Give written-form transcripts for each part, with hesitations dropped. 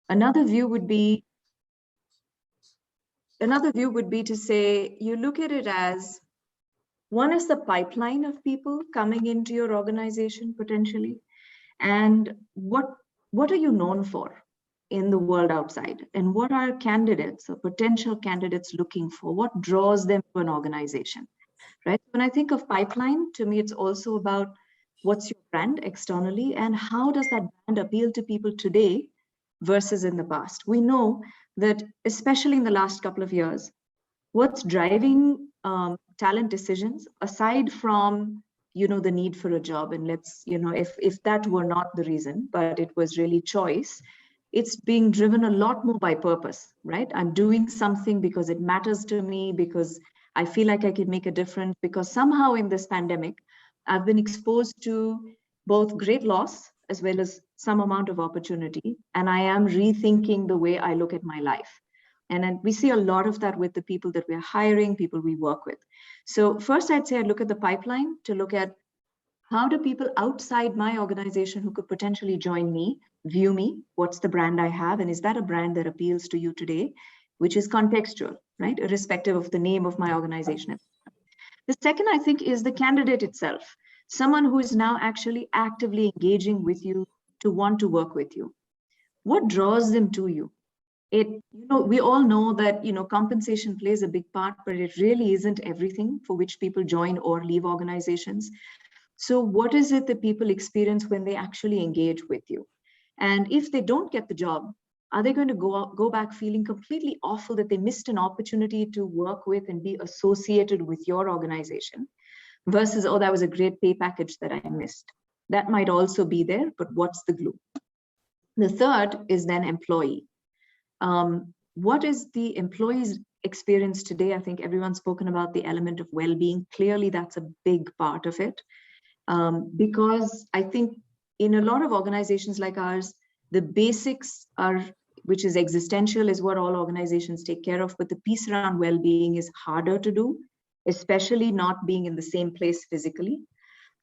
Another view would be to say, you look at it as, one is the pipeline of people coming into your organization potentially, and what are you known for in the world outside, and what are candidates or potential candidates looking for? What draws them to an organization, right? When I think of pipeline, to me, it's also about what's your brand externally and how does that brand appeal to people today versus in the past. We know that, especially in the last couple of years, what's driving talent decisions, aside from the need for a job, and let's if that were not the reason, but it was really choice, it's being driven a lot more by purpose, right? I'm doing something because it matters to me, because I feel like I can make a difference, because somehow in this pandemic I've been exposed to both great loss as well as some amount of opportunity, and I am rethinking the way I look at my life. And then we see a lot of that with the people that we're hiring, people we work with. So first, I'd say I look at the pipeline to look at, how do people outside my organization who could potentially join me view me? What's the brand I have? And is that a brand that appeals to you today, which is contextual, right? Irrespective of the name of my organization. The second, I think, is the candidate itself. Someone who is now actually actively engaging with you to want to work with you. What draws them to you? We all know that compensation plays a big part, but it really isn't everything for which people join or leave organizations. So what is it that people experience when they actually engage with you? And if they don't get the job, are they going to go back feeling completely awful that they missed an opportunity to work with and be associated with your organization, versus, oh, that was a great pay package that I missed? That might also be there, but what's the glue? The third is then employee. What is the employee's experience today? I think everyone's spoken about the element of well-being. Clearly, that's a big part of it. Because I think in a lot of organizations like ours, the basics are, which is existential, is what all organizations take care of, but the piece around well-being is harder to do, especially not being in the same place physically.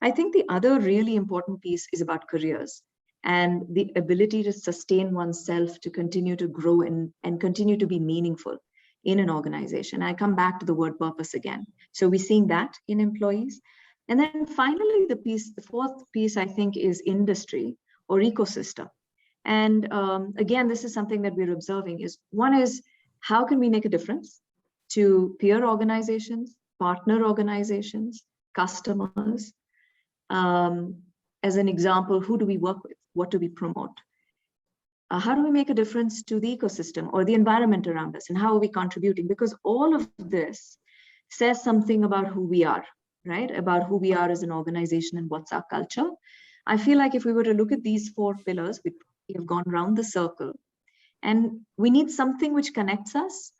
I think the other really important piece is about careers and the ability to sustain oneself, to continue to grow and continue to be meaningful in an organization. I come back to the word purpose again. So we're seeing that in employees. And then finally, the fourth piece, I think, is industry or ecosystem. And again, this is something that we're observing is, one is, how can we make a difference to peer organizations, partner organizations, customers? As an example, who do we work with? What do we promote? How do we make a difference to the ecosystem or the environment around us? And how are we contributing? Because all of this says something about who we are, right? About who we are as an organization and what's our culture. I feel like if we were to look at these four pillars, we have gone round the circle, and we need something which connects us.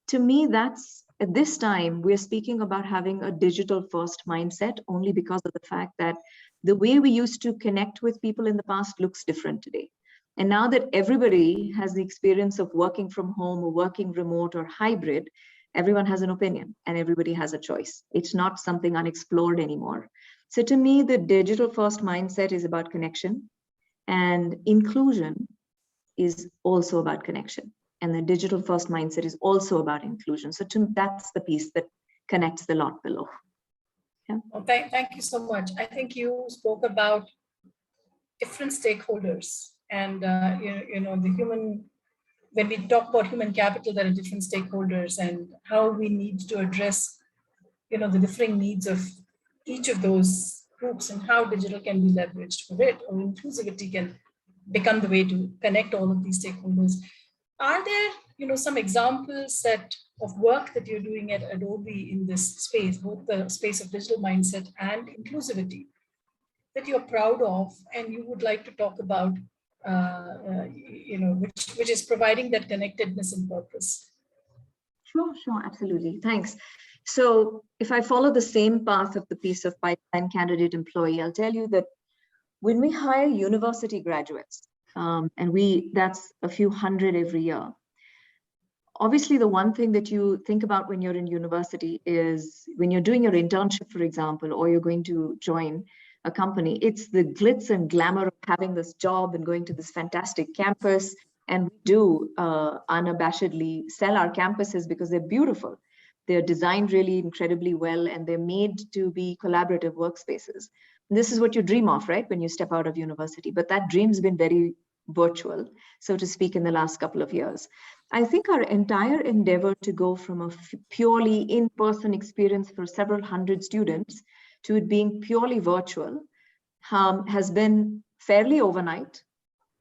To me, that's, at this time, we're speaking about having a digital first mindset, only because of the fact that the way we used to connect with people in the past looks different today. And now that everybody has the experience of working from home or working remote or hybrid, everyone has an opinion and everybody has a choice. It's not something unexplored anymore. So to me, the digital first mindset is about connection, and inclusion is also about connection. And the digital first mindset is also about inclusion. So to me, that's the piece that connects the lot below. Yeah. Well, thank you so much. I think you spoke about different stakeholders, and the human, when we talk about human capital, there are different stakeholders, and how we need to address the differing needs of each of those groups, and how digital can be leveraged for it, or inclusivity can become the way to connect all of these stakeholders. Are there some examples of work that you're doing at Adobe in this space, both the space of digital mindset and inclusivity, that you're proud of and you would like to talk about, which is providing that connectedness and purpose? Sure, absolutely. Thanks. So if I follow the same path of the piece of pipeline candidate employee, I'll tell you that when we hire university graduates, and that's a few hundred every year, obviously the one thing that you think about when you're in university is, when you're doing your internship, for example, or you're going to join a company, it's the glitz and glamour of having this job and going to this fantastic campus, And we do unabashedly sell our campuses because they're beautiful. They're designed really incredibly well, and they're made to be collaborative workspaces. This is what you dream of, right, when you step out of university. But that dream's been very virtual, so to speak, in the last couple of years. I think our entire endeavor to go from a purely in-person experience for several hundred students to it being purely virtual has been fairly overnight,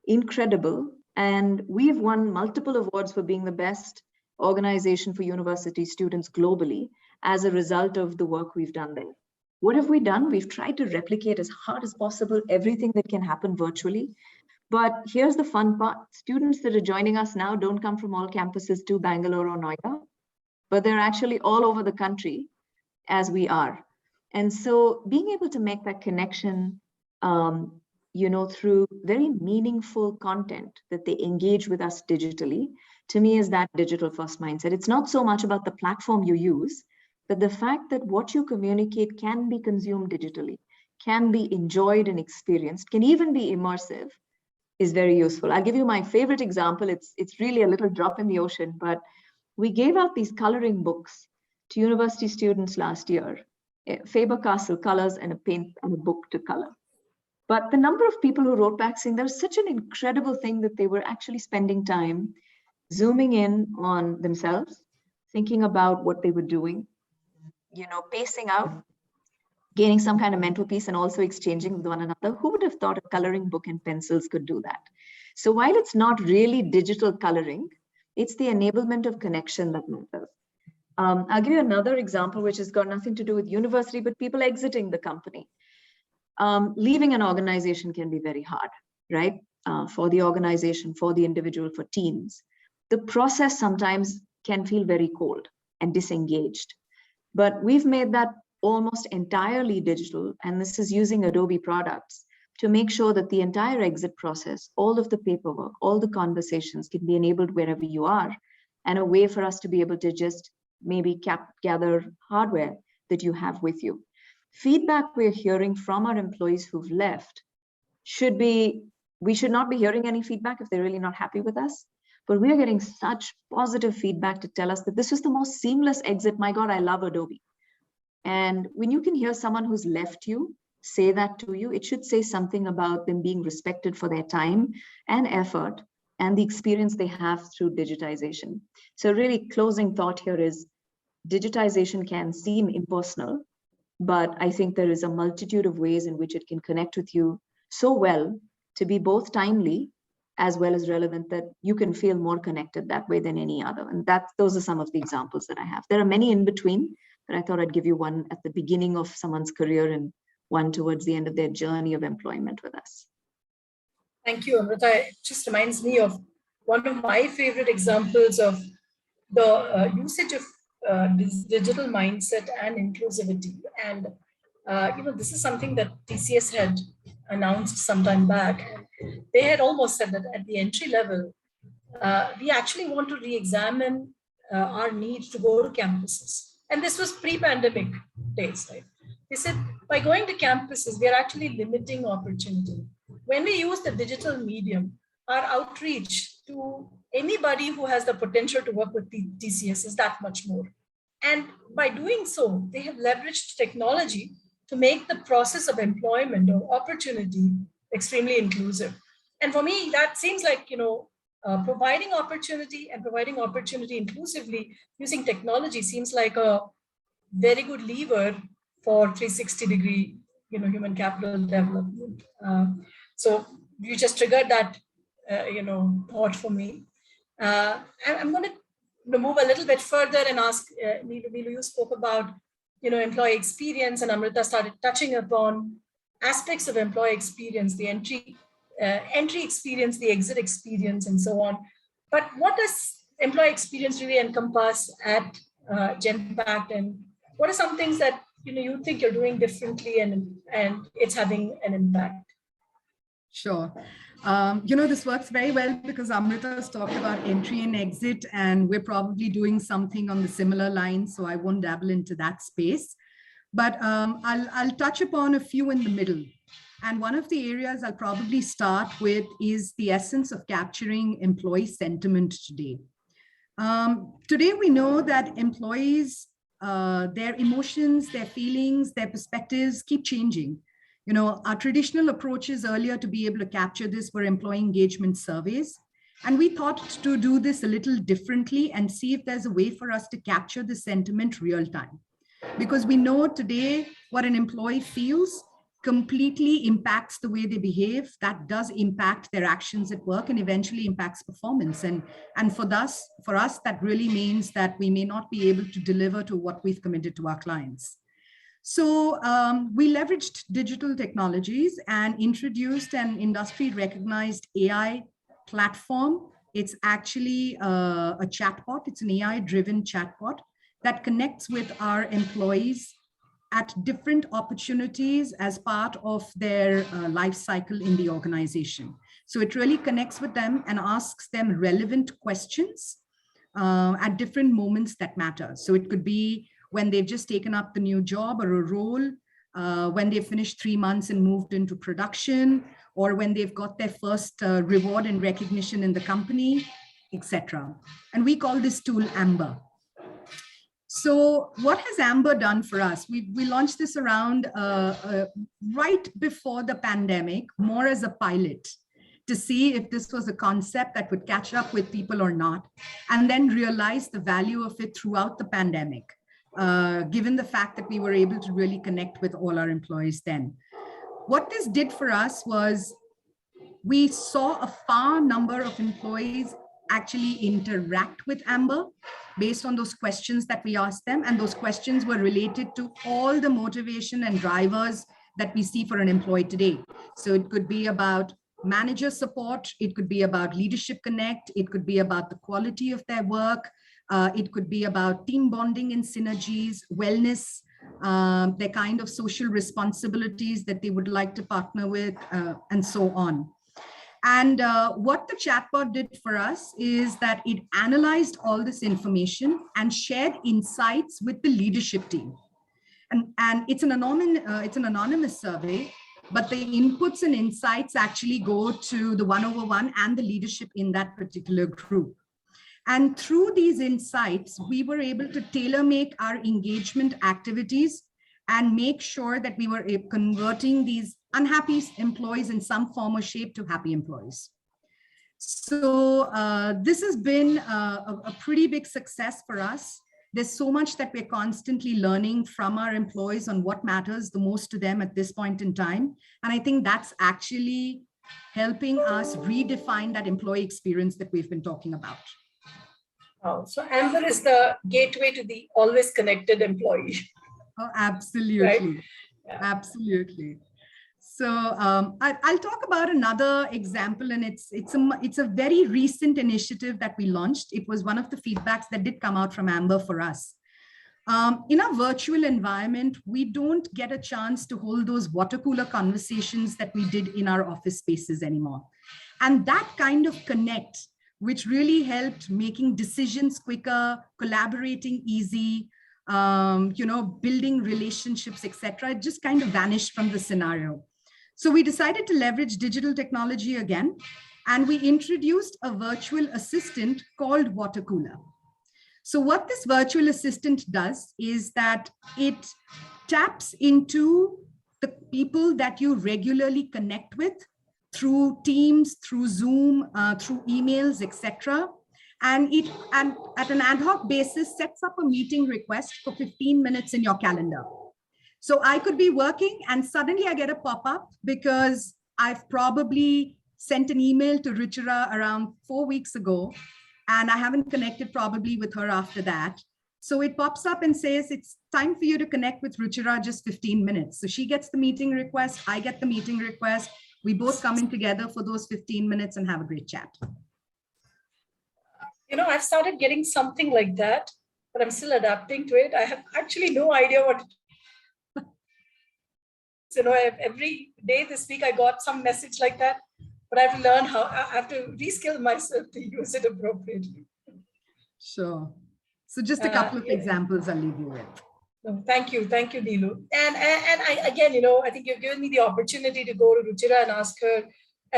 incredible, and we've won multiple awards for being the best organization for university students globally as a result of the work we've done there. What have we done? We've tried to replicate as hard as possible everything that can happen virtually. But here's the fun part. Students that are joining us now don't come from all campuses to Bangalore or Noida, but they're actually all over the country as we are. And so being able to make that connection, through very meaningful content that they engage with us digitally, to me is that digital first mindset. It's not so much about the platform you use, but the fact that what you communicate can be consumed digitally, can be enjoyed and experienced, can even be immersive, is very useful. I'll give you my favorite example. It's really a little drop in the ocean, but we gave out these coloring books to university students last year, Faber-Castell colors and a paint and a book to color. But the number of people who wrote back saying there's such an incredible thing that they were actually spending time zooming in on themselves, thinking about what they were doing, pacing out, gaining some kind of mental peace, and also exchanging with one another. Who would have thought a coloring book and pencils could do that? So while it's not really digital coloring, it's the enablement of connection that matters. I'll give you another example, which has got nothing to do with university, but people exiting the company. Leaving an organization can be very hard, right? For the organization, for the individual, for teams. The process sometimes can feel very cold and disengaged, but we've made that almost entirely digital. And this is using Adobe products to make sure that the entire exit process, all of the paperwork, all the conversations can be enabled wherever you are, and a way for us to be able to just maybe gather hardware that you have with you. Feedback we're hearing from our employees who've left we should not be hearing any feedback if they're really not happy with us, but we are getting such positive feedback to tell us that this was the most seamless exit. My God, I love Adobe. And when you can hear someone who's left you say that to you, it should say something about them being respected for their time and effort and the experience they have through digitization. So really closing thought here is digitization can seem impersonal, but I think there is a multitude of ways in which it can connect with you so well to be both timely as well as relevant that you can feel more connected that way than any other. And those are some of the examples that I have. There are many in between, but I thought I'd give you one at the beginning of someone's career and one towards the end of their journey of employment with us. Thank you, Amrita. It just reminds me of one of my favorite examples of the usage of digital mindset and inclusivity. And, this is something that TCS had announced some time back. They had almost said that at the entry level, we actually want to re-examine our need to go to campuses. And this was pre-pandemic days, right? They said, by going to campuses, we are actually limiting opportunity. When we use the digital medium, our outreach to anybody who has the potential to work with TCS is that much more. And by doing so, they have leveraged technology to make the process of employment or opportunity extremely inclusive. And for me, that seems like, providing opportunity and providing opportunity inclusively using technology seems like a very good lever for 360-degree, human capital development. So you just triggered that, thought for me. I'm going to move a little bit further and ask, Neelu, you spoke about, employee experience, and Amrita started touching upon aspects of employee experience, the entry experience, the exit experience, and so on. But what does employee experience really encompass at Genpact, and what are some things that you think you're doing differently and it's having an impact? Sure. This works very well because Amrita's talked about entry and exit, and we're probably doing something on the similar lines, so I won't dabble into that space. But I'll touch upon a few in the middle. And one of the areas I'll probably start with is the essence of capturing employee sentiment today. Today, we know that employees, their emotions, their feelings, their perspectives keep changing. You know, our traditional approaches earlier to be able to capture this were employee engagement surveys. And we thought to do this a little differently and see if there's a way for us to capture the sentiment real time. Because we know today what an employee feels completely impacts the way they behave. That does impact their actions at work and eventually impacts performance. And for us, that really means that we may not be able to deliver to what we've committed to our clients. So we leveraged digital technologies and introduced an industry recognized AI platform. It's actually a chatbot. It's an AI driven chatbot that connects with our employees at different opportunities as part of their life cycle in the organization. So it really connects with them and asks them relevant questions at different moments that matter. So it could be when they've just taken up the new job or a role, when they've finished 3 months and moved into production, or when they've got their first reward and recognition in the company, etc. And we call this tool Amber. So what has Amber done for us? We launched this around right before the pandemic, more as a pilot to see if this was a concept that would catch up with people or not, and then realize the value of it throughout the pandemic, given the fact that we were able to really connect with all our employees then. What this did for us was we saw a far number of employees actually interact with Amber based on those questions that we asked them. And those questions were related to all the motivation and drivers that we see for an employee today. So it could be about manager support, it could be about leadership connect, it could be about the quality of their work, it could be about team bonding and synergies, wellness, their kind of social responsibilities that they would like to partner with, and so on. And what the chatbot did for us is that it analyzed all this information and shared insights with the leadership team. And it's an anonymous survey, but the inputs and insights actually go to the 1/1 and the leadership in that particular group. And through these insights, we were able to tailor make our engagement activities and make sure that we were converting these unhappy employees in some form or shape to happy employees. So this has been a pretty big success for us. There's so much that we're constantly learning from our employees on what matters the most to them at this point in time. And I think that's actually helping us redefine that employee experience that we've been talking about. Oh, so Amber is the gateway to the always connected employee. Oh, absolutely. Right? Yeah. Absolutely. So I'll talk about another example, and it's a very recent initiative that we launched. It was one of the feedbacks that did come out from Amber for us. In a virtual environment, we don't get a chance to hold those water cooler conversations that we did in our office spaces anymore. And that kind of connect, which really helped making decisions quicker, collaborating easy, building relationships, etc., it just kind of vanished from the scenario. So we decided to leverage digital technology again, and we introduced a virtual assistant called Water Cooler. So what this virtual assistant does is that it taps into the people that you regularly connect with through Teams, through Zoom, through emails, etc. And at an ad hoc basis sets up a meeting request for 15 minutes in your calendar. So I could be working and suddenly I get a pop-up because I've probably sent an email to Ruchira around 4 weeks ago, and I haven't connected probably with her after that. So it pops up and says, it's time for you to connect with Ruchira, just 15 minutes. So she gets the meeting request, I get the meeting request. We both come in together for those 15 minutes and have a great chat. I've started getting something like that, but I'm still adapting to it. I have actually no idea what. Every day this week I got some message like that, but I have to learn how. I have to reskill myself to use it appropriately. Sure. So just a couple of examples I'll leave you with. No, thank you, Neelu. And I again, I think you've given me the opportunity to go to Ruchira and ask her.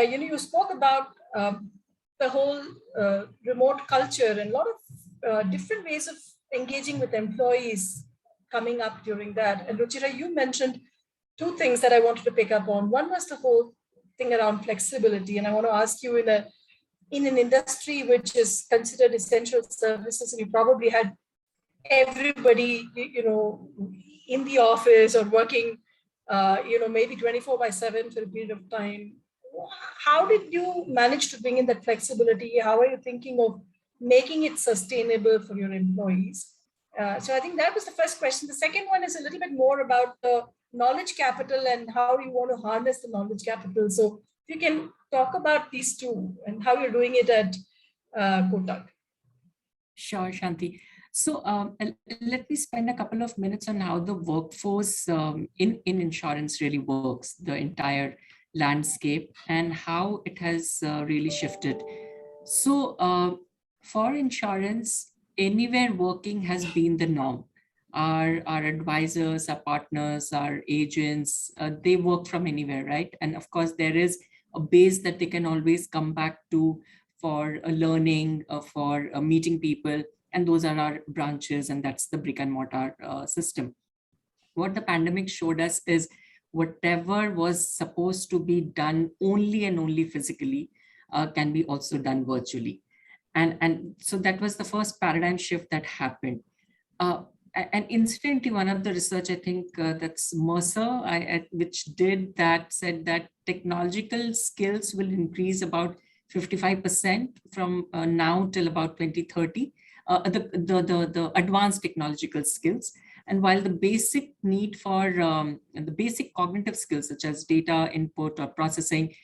You spoke about the whole remote culture and a lot of different ways of engaging with employees coming up during that. And Ruchira, you mentioned two things that I wanted to pick up on. One was the whole thing around flexibility, and I want to ask you in an industry which is considered essential services, and you probably had everybody, in the office or working, maybe 24/7 for a period of time. How did you manage to bring in that flexibility? How are you thinking of making it sustainable for your employees? So I think that was the first question. The second one is a little bit more about the knowledge capital and how you want to harness the knowledge capital. So if you can talk about these two and how you're doing it at Kotak. Sure, Shanti. So let me spend a couple of minutes on how the workforce in insurance really works, the entire landscape, and how it has really shifted. So for insurance, anywhere working has been the norm. Our advisors, our partners, our agents, they work from anywhere, right? And of course, there is a base that they can always come back to for learning, for meeting people. And those are our branches, and that's the brick and mortar system. What the pandemic showed us is whatever was supposed to be done only and only physically can be also done virtually. And so that was the first paradigm shift that happened. And incidentally, one of the research, I think that's Mercer, which did that, said that technological skills will increase about 55% from now till about 2030. The advanced technological skills. And while the basic need for the basic cognitive skills, such as data input or processing,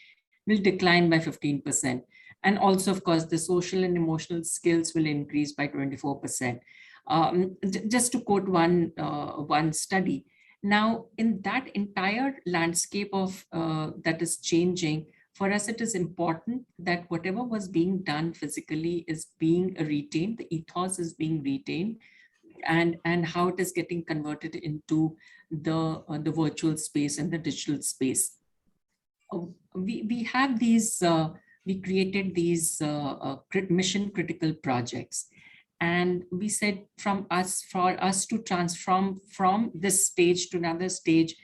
will decline by 15%. And also, of course, the social and emotional skills will increase by 24%. Just to quote one study. Now, in that entire landscape of that is changing, for us, it is important that whatever was being done physically is being retained, the ethos is being retained, and how it is getting converted into the virtual space and the digital space. We have these, we created these mission critical projects. And we said for us to transform from this stage to another stage,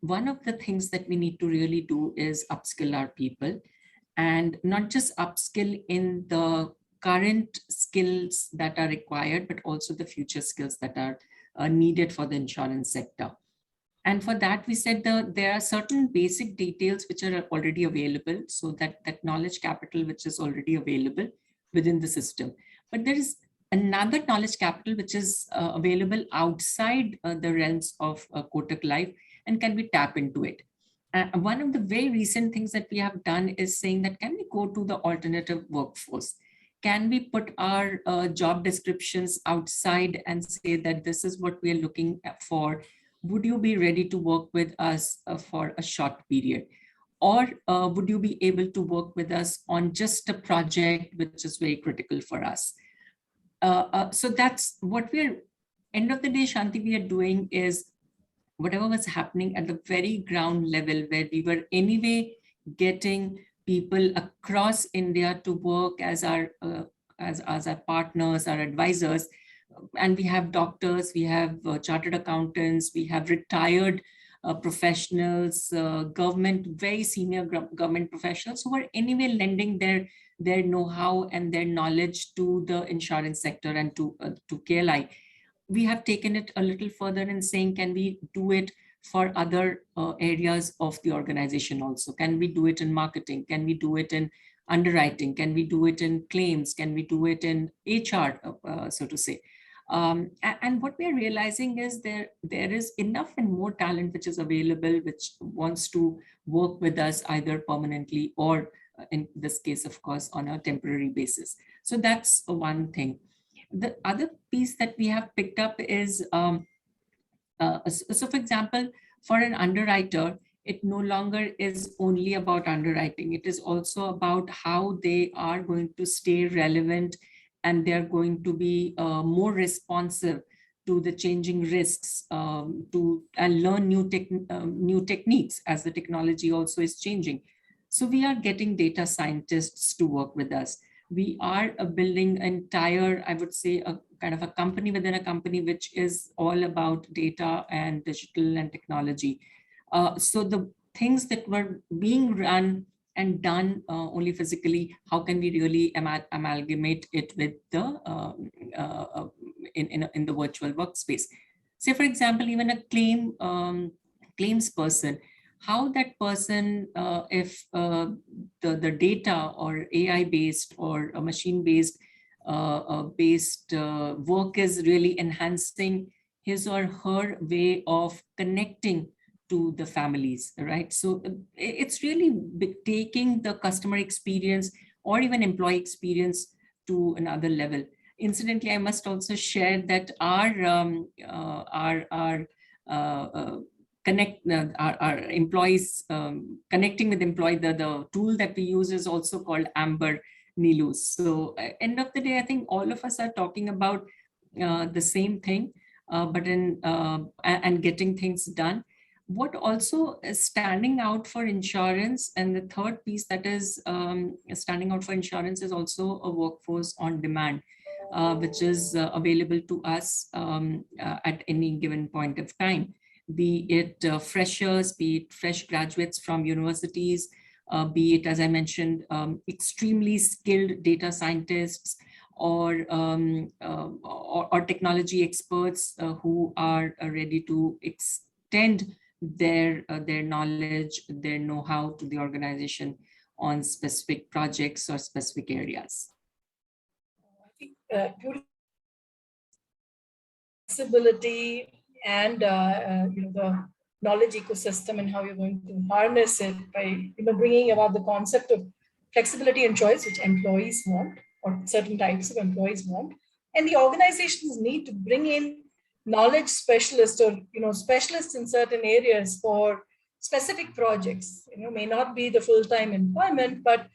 one of the things that we need to really do is upskill our people, and not just upskill in the current skills that are required, but also the future skills that are needed for the insurance sector. And for that, we said there are certain basic details which are already available, so that knowledge capital which is already available within the system. But there is another knowledge capital which is available outside the realms of Kotak Life and can we tap into it. One of the very recent things that we have done is saying that can we go to the alternative workforce? Can we put our job descriptions outside and say that this is what we are looking for? Would you be ready to work with us for a short period? Or would you be able to work with us on just a project which is very critical for us? So that's what we're, end of the day, Shanti, we are doing is whatever was happening at the very ground level, where we were anyway getting people across India to work as our partners, our advisors. And we have doctors, we have chartered accountants, we have retired professionals, government, very senior government professionals who are anyway lending their know-how and their knowledge to the insurance sector and to KLI. We have taken it a little further in saying, can we do it for other areas of the organization also? Can we do it in marketing? Can we do it in underwriting? Can we do it in claims? Can we do it in HR, so to say? And what we are realizing is there is enough and more talent which is available, which wants to work with us either permanently or in this case, of course, on a temporary basis. So that's one thing. The other piece that we have picked up is, so for example, for an underwriter, it no longer is only about underwriting. It is also about how they are going to stay relevant and they're going to be more responsive to the changing risks, and learn new techniques as the technology also is changing. So we are getting data scientists to work with us. We are building entire, I would say, a kind of a company within a company, which is all about data and digital and technology. So the things that were being run and done only physically, how can we really amalgamate it with the in the virtual workspace? Say, for example, even a claims person, how that person, if the data or AI based or a machine based work is really enhancing his or her way of connecting to the families, right? So it's really taking the customer experience or even employee experience to another level. Incidentally, I must also share that our employees, connecting with employee, the tool that we use is also called Amber Nilus. So end of the day, I think all of us are talking about the same thing, but and getting things done. What also is standing out for insurance, and the third piece that is standing out for insurance, is also a workforce on demand, which is available to us at any given point of time, be it freshers, be it fresh graduates from universities, be it, as I mentioned, extremely skilled data scientists, or technology experts who are ready to extend their knowledge, their know-how to the organization on specific projects or specific areas. I think flexibility and the knowledge ecosystem and how you're going to harness it by bringing about the concept of flexibility and choice, which employees want, or certain types of employees want, and the organizations need to bring in knowledge specialists, or specialists in certain areas for specific projects. May not be the full-time employment, but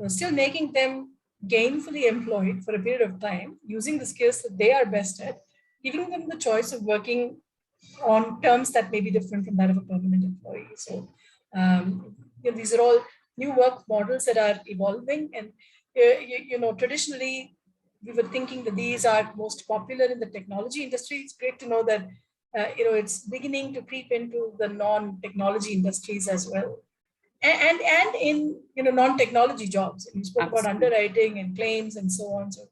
still making them gainfully employed for a period of time using the skills that they are best at, giving them the choice of working on terms that may be different from that of a permanent employee. So these are all new work models that are evolving, and traditionally we were thinking that these are most popular in the technology industry. It's great to know that it's beginning to creep into the non-technology industries as well, and in non-technology jobs. And you spoke Absolutely. about underwriting and claims and so on. So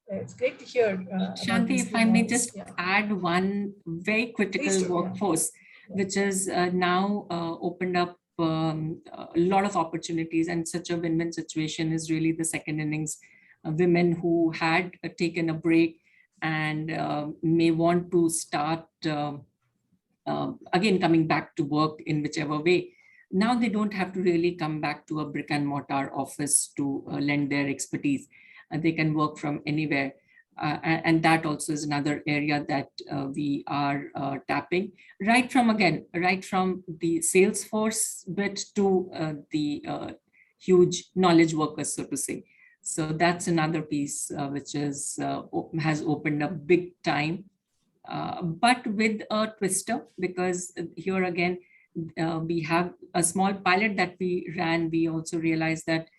it's great to hear. Shanti, if I may just add one very critical workforce, which is now opened up a lot of opportunities, and such a win-win situation is really the second innings. Women who had taken a break and may want to start again coming back to work in whichever way. Now they don't have to really come back to a brick and mortar office to lend their expertise. They can work from anywhere. And that also is another area that we are tapping, right from the Salesforce bit to the huge knowledge workers, so to say. So that's another piece which is has opened up big time, but with a twister, because here again, we have a small pilot that we ran. We also realized that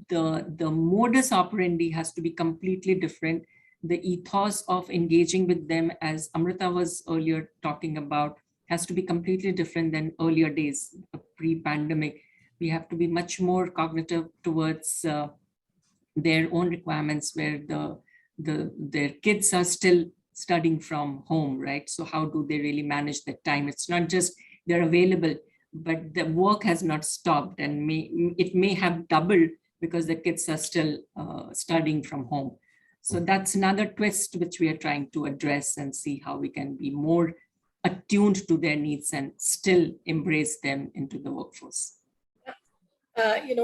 the modus operandi has to be completely different. The ethos of engaging with them, as Amrita was earlier talking about, has to be completely different than earlier days, pre-pandemic. We have to be much more cognitive towards their own requirements, where their kids are still studying from home, right? So how do they really manage that time? It's not just they're available, but the work has not stopped, and it may have doubled because the kids are still studying from home. So that's another twist which we are trying to address and see how we can be more attuned to their needs and still embrace them into the workforce. In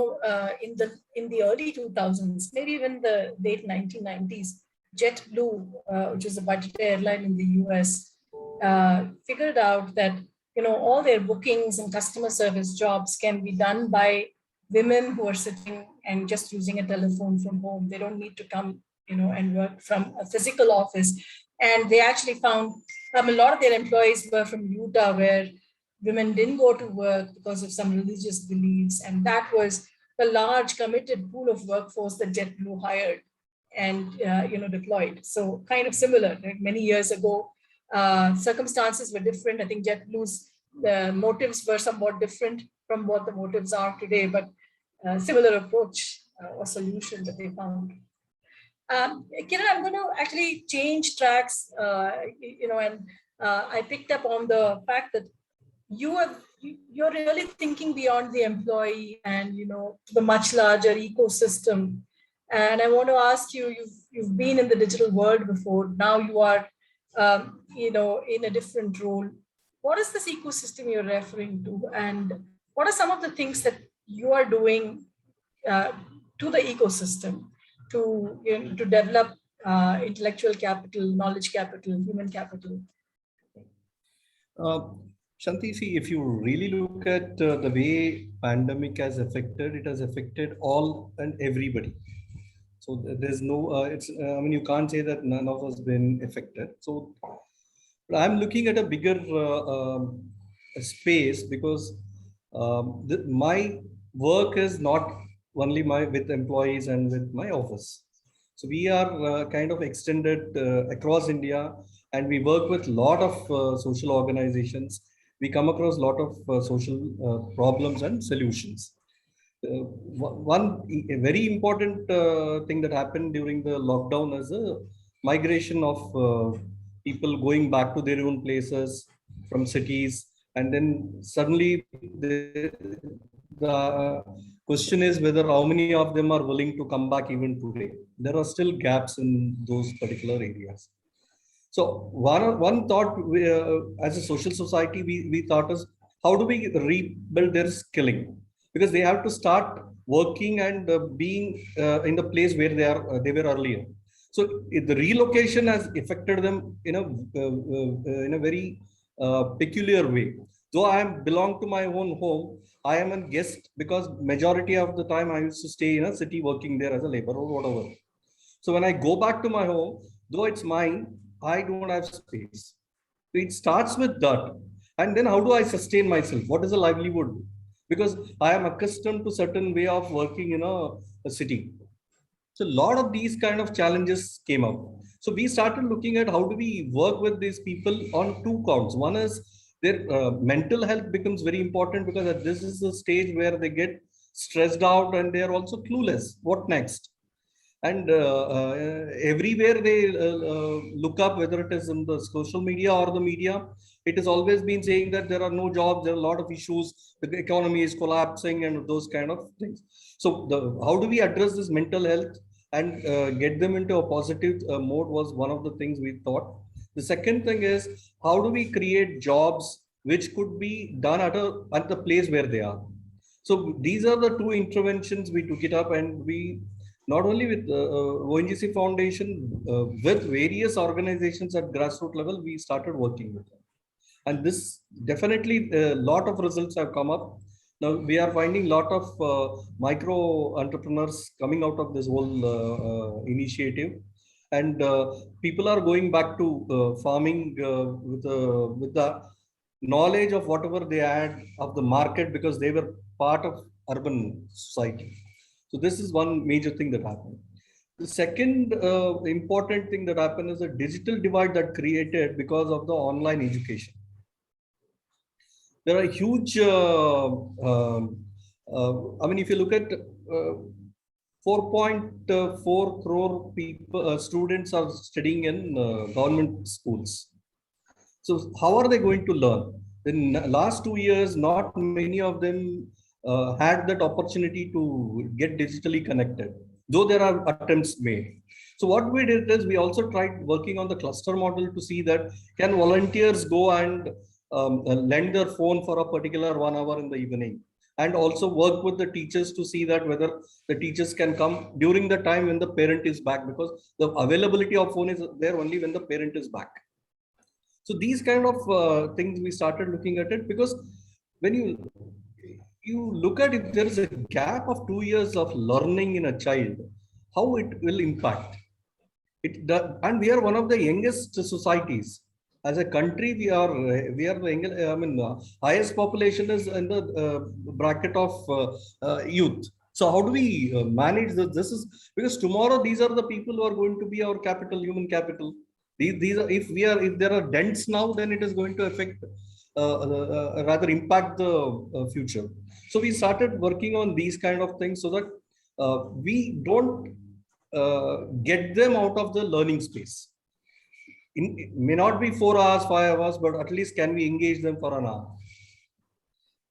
the early 2000s, maybe even the late 1990s, JetBlue, which is a budget airline in the US, figured out that all their bookings and customer service jobs can be done by women who are sitting and just using a telephone from home. They don't need to come and worked from a physical office. And they actually found a lot of their employees were from Utah, where women didn't go to work because of some religious beliefs. And that was the large committed pool of workforce that JetBlue hired and deployed. So kind of similar. Like many years ago, circumstances were different. I think JetBlue's motives were somewhat different from what the motives are today, but similar approach or solution that they found. Kiran, I'm going to actually change tracks, and I picked up on the fact that you're really thinking beyond the employee and the much larger ecosystem. And I want to ask you, you've been in the digital world before. Now you are, in a different role. What is this ecosystem you're referring to, and what are some of the things that you are doing to the ecosystem to develop intellectual capital, knowledge capital, human capital? Shanti, see, if you really look at the way pandemic has affected, it has affected all and everybody. So there's no, you can't say that none of us been affected. So I'm looking at a bigger space, because my work is not only with employees and with my office. So we are kind of extended across India, and we work with a lot of social organizations. We come across a lot of social problems and solutions. One very important thing that happened during the lockdown is a migration of people going back to their own places from cities, and then suddenly the question is whether how many of them are willing to come back even today. There are still gaps in those particular areas. So one thought as a social society we thought is, how do we rebuild their skilling? Because they have to start working and being in the place where they were earlier. So the relocation has affected them in a very peculiar way. Though I belong to my own home, I am a guest, because majority of the time I used to stay in a city working there as a laborer or whatever. So when I go back to my home, though it's mine, I don't have space. So it starts with that. And then how do I sustain myself? What is a livelihood? Because I am accustomed to certain way of working in a city. So a lot of these kind of challenges came up. So we started looking at how do we work with these people on two counts. One is their mental health becomes very important, because this is the stage where they get stressed out and they are also clueless. What next? And everywhere they look up, whether it is in the social media or the media, it has always been saying that there are no jobs, there are a lot of issues, the economy is collapsing and those kind of things. So how do we address this mental health and get them into a positive mode was one of the things we thought. The second thing is, how do we create jobs which could be done at the place where they are? So these are the two interventions we took it up, and we not only with ONGC Foundation, with various organizations at grassroots level, we started working with them. And this definitely a lot of results have come up. Now we are finding a lot of micro entrepreneurs coming out of this whole initiative, and people are going back to farming with the knowledge of whatever they had of the market, because they were part of urban society. So this is one major thing that happened. The second important thing that happened is a digital divide that created because of the online education. There are huge, if you look at 4.4 crore people, students are studying in government schools. So how are they going to learn? In the last 2 years, not many of them had that opportunity to get digitally connected, though there are attempts made. So what we did is we also tried working on the cluster model to see that can volunteers go and lend their phone for a particular 1 hour in the evening, and also work with the teachers to see that whether the teachers can come during the time when the parent is back, because the availability of phone is there only when the parent is back. So these kind of things we started looking at it, because when you look at, if there is a gap of 2 years of learning in a child, how it will impact. And we are one of the youngest societies. As a country, we are the highest population is in the bracket of youth. So how do we manage this? This is because tomorrow these are the people who are going to be our capital, human capital. These are, if there are dents now, then it is going to affect rather impact the future. So we started working on these kind of things so that we don't get them out of the learning space. It may not be 4 hours, 5 hours, but at least can we engage them for an hour?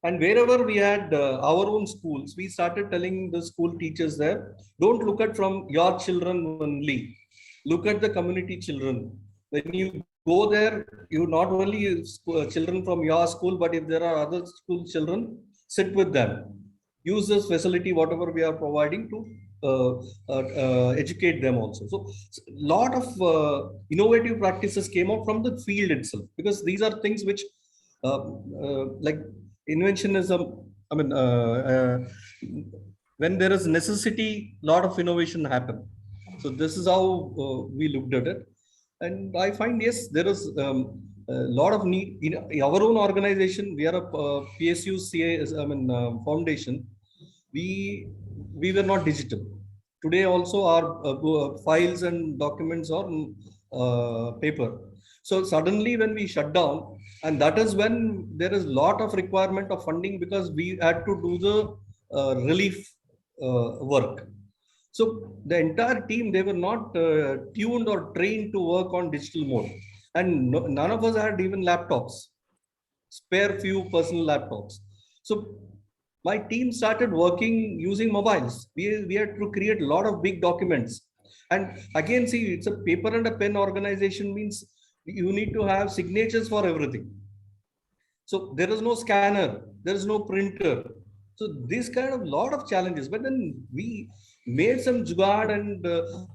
And wherever we had our own schools, we started telling the school teachers there, don't look at from your children only. Look at the community children. When you go there, you not only children from your school, but if there are other school children, sit with them. Use this facility, whatever we are providing to educate them also. So a lot of innovative practices came out from the field itself, because these are things which like inventionism, when there is necessity, lot of innovation happen. So this is how we looked at it. And I find, yes, there is a lot of need in our own organization. We are a PSU foundation. We were not digital. Today also our files and documents are paper. So suddenly when we shut down, and that is when there is a lot of requirement of funding, because we had to do the relief work. So the entire team, they were not tuned or trained to work on digital mode. And none of us had even laptops, spare few personal laptops. So my team started working using mobiles. We had to create a lot of big documents. And again, see, it's a paper and a pen organization, means you need to have signatures for everything. So there is no scanner, there is no printer. So this kind of lot of challenges. But then we made some jugaad, and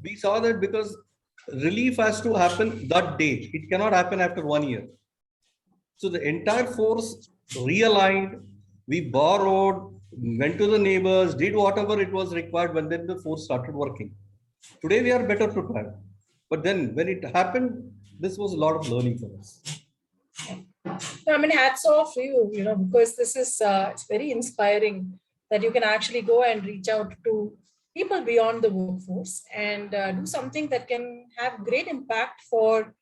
we saw that because relief has to happen that day. It cannot happen after 1 year. So the entire force realigned, we borrowed, went to the neighbors, did whatever it was required, but then the force started working. Today we are better prepared. But then when it happened, this was a lot of learning for us. No, I mean, hats off to you, because this is it's very inspiring that you can actually go and reach out to people beyond the workforce and do something that can have great impact for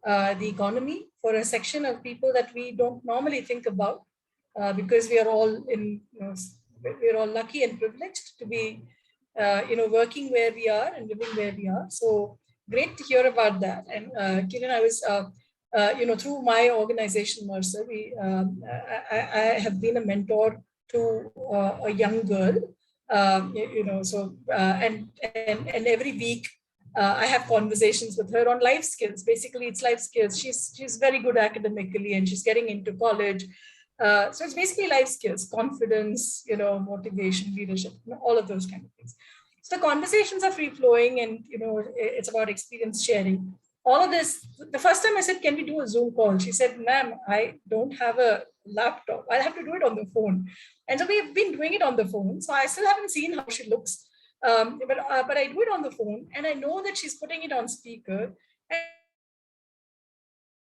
the economy, for a section of people that we don't normally think about, because we are all we're all lucky and privileged to be, working where we are and living where we are. So great to hear about that. And Kiran, I was through my organization, Mercer, I have been a mentor to a young girl, and every week I have conversations with her on life skills. Basically, it's life skills. She's very good academically, and she's getting into college. So it's basically life skills, confidence, motivation, leadership, all of those kind of things. So the conversations are free flowing, and it's about experience sharing. All of this, the first time I said, can we do a Zoom call? She said, ma'am, I don't have a laptop. I'll have to do it on the phone. And so we've been doing it on the phone. So I still haven't seen how she looks. But I do it on the phone, and I know that she's putting it on speaker.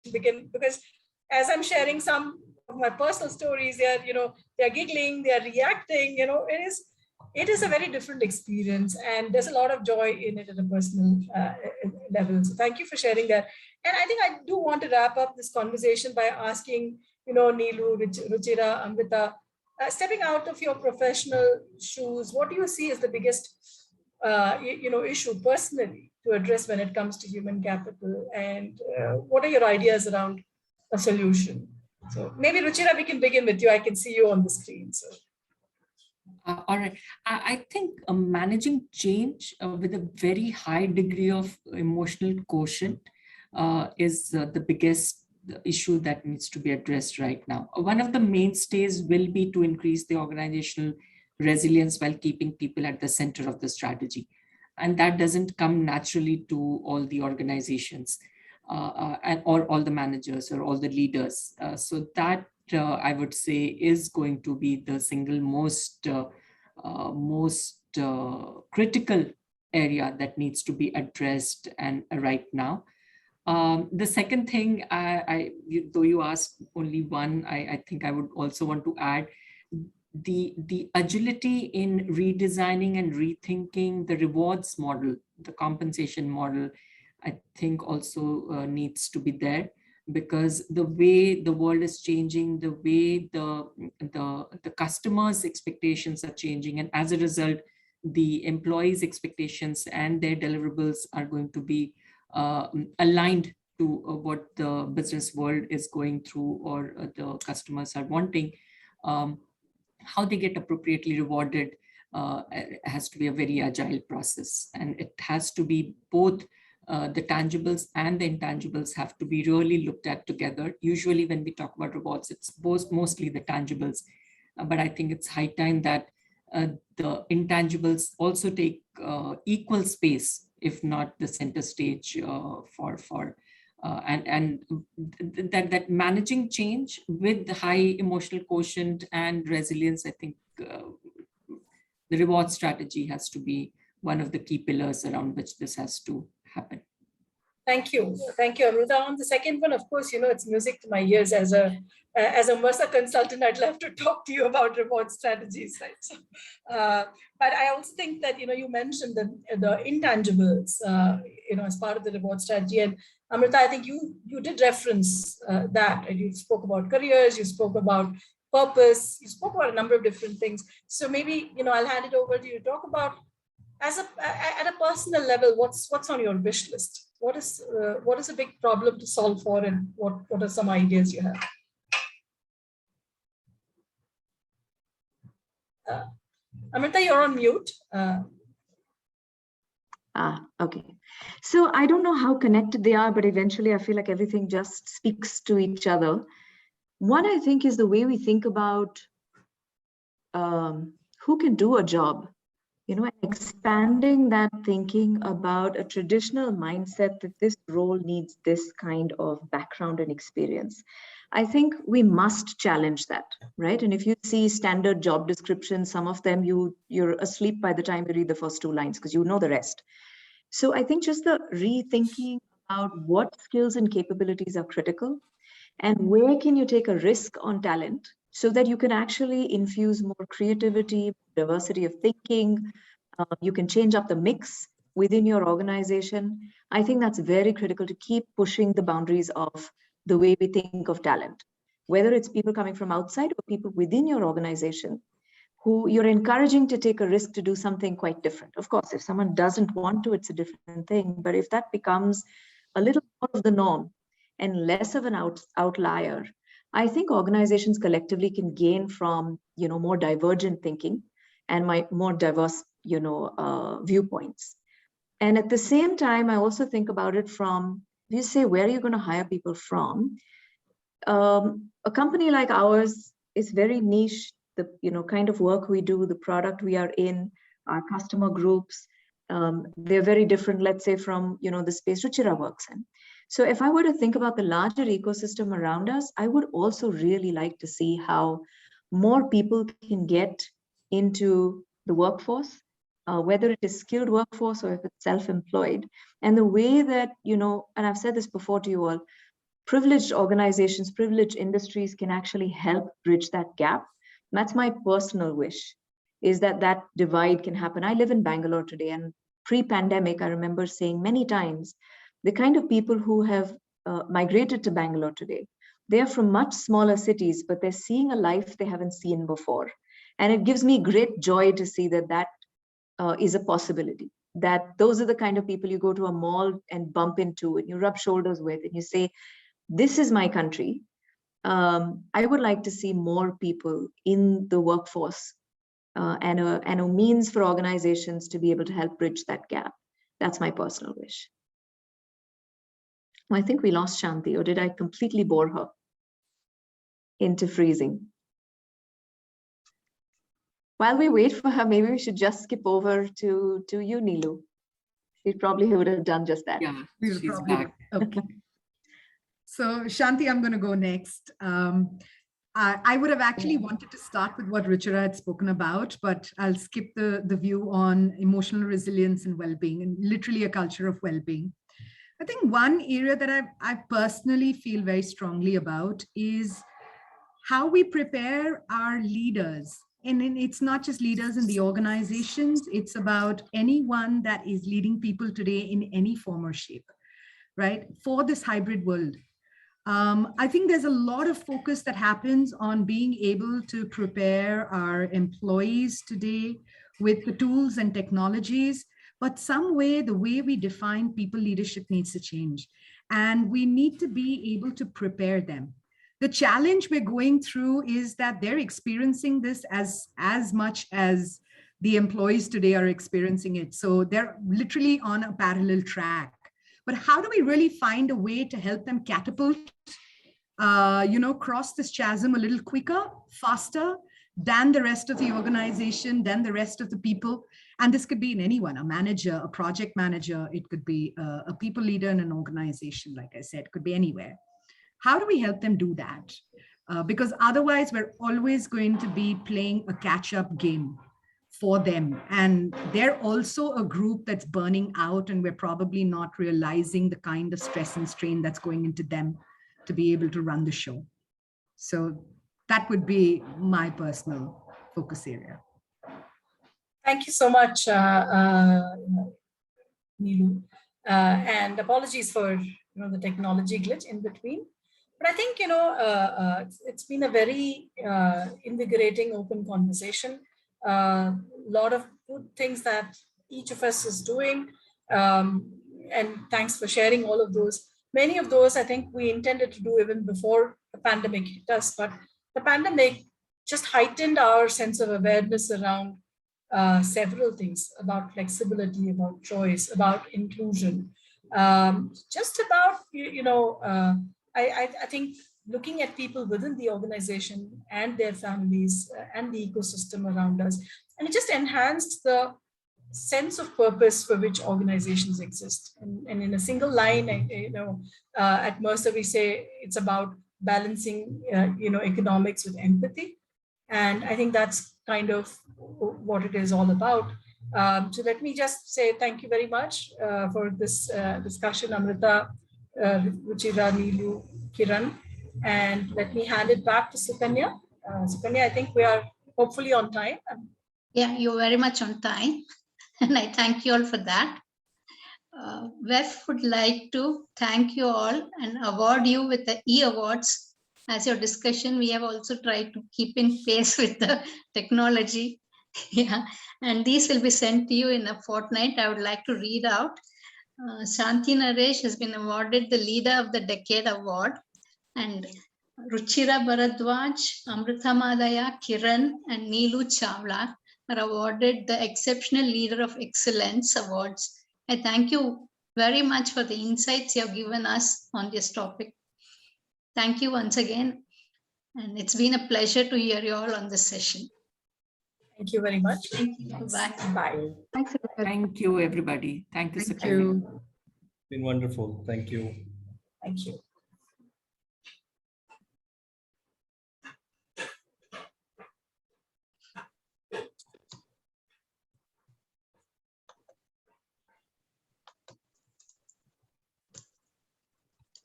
Because as I'm sharing some of my personal stories, they're giggling, they're reacting, it is a very different experience, and there's a lot of joy in it at a personal level. So thank you for sharing that. And I think I do want to wrap up this conversation by asking, Neelu, Ruchira, Amrita, stepping out of your professional shoes, what do you see as the biggest, issue personally to address when it comes to human capital? And what are your ideas around a solution? So maybe Ruchira, we can begin with you. I can see you on the screen. So. All right. I think managing change with a very high degree of emotional quotient is the biggest issue that needs to be addressed right now. One of the mainstays will be to increase the organizational resilience while keeping people at the center of the strategy. And that doesn't come naturally to all the organizations or all the managers or all the leaders. So that I would say is going to be the single most critical area that needs to be addressed and right now. The second thing, though you asked only one, I think I would also want to add the agility in redesigning and rethinking the rewards model, the compensation model, I think also needs to be there, because the way the world is changing, the way the customers' expectations are changing, and as a result, the employees' expectations and their deliverables are going to be aligned to what the business world is going through or the customers are wanting. How they get appropriately rewarded has to be a very agile process, and it has to be both the tangibles and the intangibles have to be really looked at together. Usually when we talk about rewards, it's mostly the tangibles, but I think it's high time that the intangibles also take equal space, if not the center stage and that managing change with the high emotional quotient and resilience. I think the reward strategy has to be one of the key pillars around which this has to happen. Thank you, Amrita. On the second one, of course, it's music to my ears. As a Mercer consultant, I'd love to talk to you about reward strategies, right? So, but I also think that you mentioned the intangibles, as part of the reward strategy. And Amrita, I think you did reference that. And you spoke about careers, you spoke about purpose, you spoke about a number of different things. So maybe I'll hand it over to you to talk about, at a personal level, what's on your wish list? What is a big problem to solve for, and what are some ideas you have? Amrita, you're on mute. Okay. So I don't know how connected they are, but eventually I feel like everything just speaks to each other. One, I think, is the way we think about who can do a job. Expanding that thinking about a traditional mindset that this role needs this kind of background and experience. I think we must challenge that, right? And if you see standard job descriptions, some of them you're asleep by the time you read the first 2 lines because you know the rest. So I think just the rethinking about what skills and capabilities are critical and where can you take a risk on talent so that you can actually infuse more creativity, diversity of thinking. You can change up the mix within your organization. I think that's very critical to keep pushing the boundaries of the way we think of talent, whether it's people coming from outside or people within your organization who you're encouraging to take a risk to do something quite different. Of course, if someone doesn't want to, it's a different thing. But if that becomes a little more of the norm and less of an outlier, I think organizations collectively can gain from more divergent thinking and more diverse viewpoints. And at the same time, I also think about it from, you say, where are you going to hire people from? A company like ours is very niche. The kind of work we do, the product we are in, our customer groups, they're very different, let's say, from the space Ruchira works in. So if I were to think about the larger ecosystem around us, I would also really like to see how more people can get into the workforce, whether it is skilled workforce or if it's self-employed. And the way that, and I've said this before to you all, privileged organizations, privileged industries can actually help bridge that gap. That's my personal wish, is that divide can happen. I live in Bangalore today, and pre-pandemic, I remember saying many times, the kind of people who have migrated to Bangalore today, they're from much smaller cities, but they're seeing a life they haven't seen before. And it gives me great joy to see that is a possibility, that those are the kind of people you go to a mall and bump into and you rub shoulders with and you say, this is my country. I would like to see more people in the workforce and a means for organizations to be able to help bridge that gap. That's my personal wish. I think we lost Shanti, or did I completely bore her into freezing? While we wait for her, maybe we should just skip over to you, Neelu. She probably would have done just that. Yeah, she's back. Okay. So Shanti, I'm going to go next. I would have actually wanted to start with what Ruchira had spoken about, but I'll skip the view on emotional resilience and well-being, and literally a culture of well-being. I think one area that I personally feel very strongly about is how we prepare our leaders. And it's not just leaders in the organizations, it's about anyone that is leading people today in any form or shape, right? For this hybrid world. I think there's a lot of focus that happens on being able to prepare our employees today with the tools and technologies, but some way, the way we define people leadership needs to change. And we need to be able to prepare them. The challenge we're going through is that they're experiencing this as much as the employees today are experiencing it. So they're literally on a parallel track. But how do we really find a way to help them catapult, cross this chasm a little quicker, faster than the rest of the organization, than the rest of the people? And this could be in anyone, a manager, a project manager, it could be a people leader in an organization, like I said, it could be anywhere. How do we help them do that? Because otherwise we're always going to be playing a catch-up game for them. And they're also a group that's burning out, and we're probably not realizing the kind of stress and strain that's going into them to be able to run the show. So that would be my personal focus area. Thank you so much, Neelu. And apologies for the technology glitch in between. But I think it's been a very invigorating, open conversation. A lot of good things that each of us is doing, and thanks for sharing all of those. Many of those I think we intended to do even before the pandemic hit us, but the pandemic just heightened our sense of awareness around several things, about flexibility, about choice, about inclusion, just about I think looking at people within the organization and their families and the ecosystem around us, and it just enhanced the sense of purpose for which organizations exist. And in a single line, at Mercer we say it's about balancing, economics with empathy, and I think that's kind of what it is all about. So let me just say thank you very much for this discussion, Amrita, Ruchira, Neelu, Kiran, and let me hand it back to Sukanya. Sukanya, I think we are hopefully on time. Yeah, you're very much on time, and I thank you all for that. WEF would like to thank you all and award you with the E-Awards. As your discussion, we have also tried to keep in pace with the technology. Yeah, and these will be sent to you in a fortnight. I would like to read out. Shanti Naresh has been awarded the Leader of the Decade Award, and Ruchira Bharadwaj, Amrita Madaya, Kiran, and Neelu Chawla are awarded the Exceptional Leader of Excellence Awards. I thank you very much for the insights you have given us on this topic. Thank you once again, and it's been a pleasure to hear you all on this session. Thank you very much. Thank you. Bye. Bye. Thanks, Thank you, everybody. Thank you, Thank Sukanya. you. It's been wonderful. Thank you. Thank you.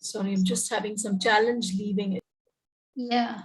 Sorry, I'm just having some challenge leaving it. Yeah.